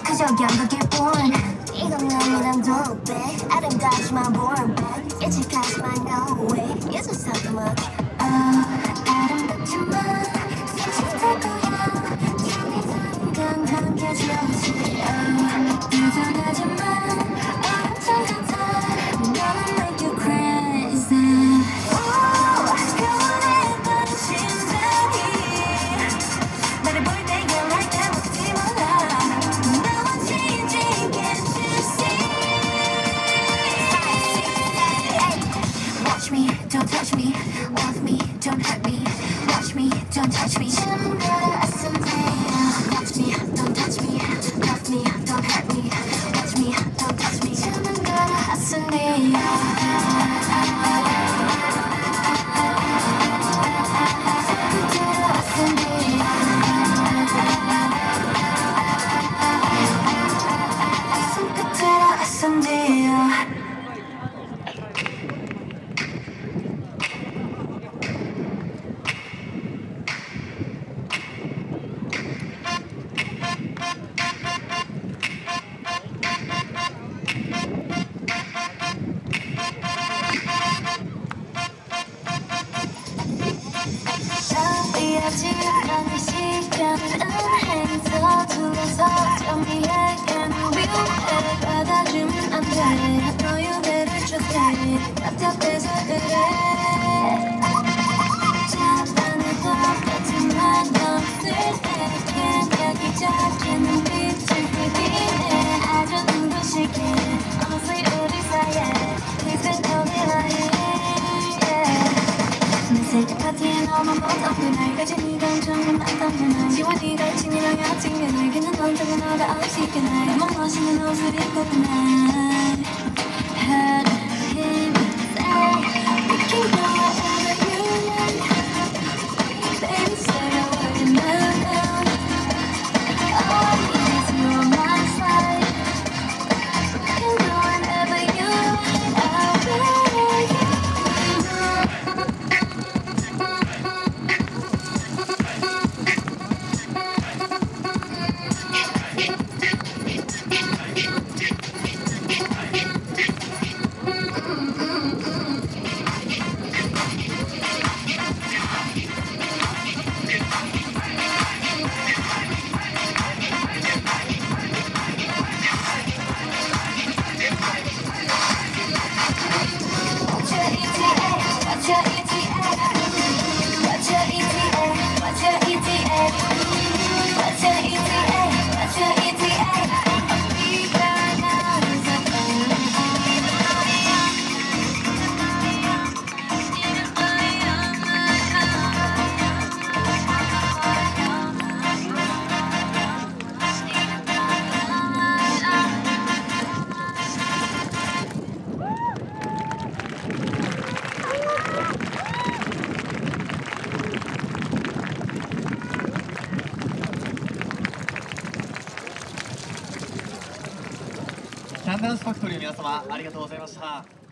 그저 경각일 뿐 이건 너무나 도배 아름답지만 boring 예측하지만 no way It's so much 아름답지만 솔직할 거야 장기적인 건 견뎌지지 이상하지만 엄청 같아 너는 make you crazy 그만해 넌 심장이 나를 볼 때 연락 때 먹지 마라 Watch me, don't touch me. Love me, don't hurt me. Watch me, don't touch me. Watch me, don't touch me. Love me, don't hurt me. Watch me, don't touch me. 지나는 시간은 행서 둘러서 정리해 and 위로해 받아주면 안 돼 너의 배를 줬대 답답해서 그래 잡아내 똑같지만 넌 쓸데없게 여기 작은 눈빛을 흘리네 아주 눈부시게 어서히 우리 사이에 Please don't be lying 내 파티에 너만 못없고 날 가진 네가 엄청 많던 날 지워 네가 있지 니랑 약진 게 내게는 언제나 너가 없이게 날 너무 멋있는 옷을 입고 그날 Heard him say We can go wherever you like Baby say a word in my mouth All I need is you on my side We can go wherever you like I'll be youキャンダンスファクトリーの皆様ありがとうございました。